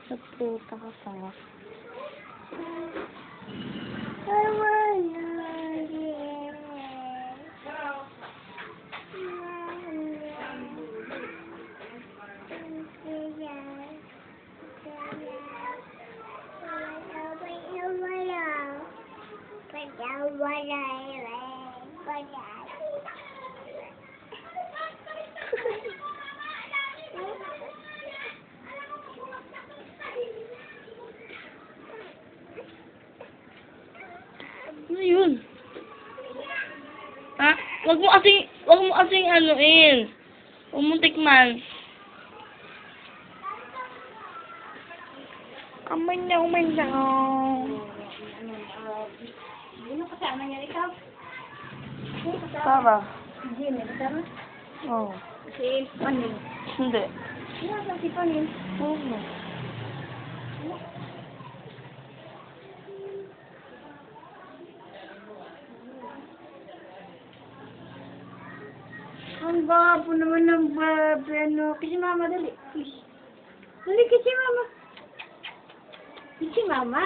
Nagputa ka pa. Ano yun? Ha? Wag mo kasing anuin. Huwag mo tikman. Umanyaw. Sino kasama niya ikaw? Tara. Jimmy, kasama? Oo. Si Panin. Hindi. Sino ba si Panin? Oo. Ang gwapo naman ng baby, ano. Kasi mama, dali. Please. Dali kasi mama. Kasi mama.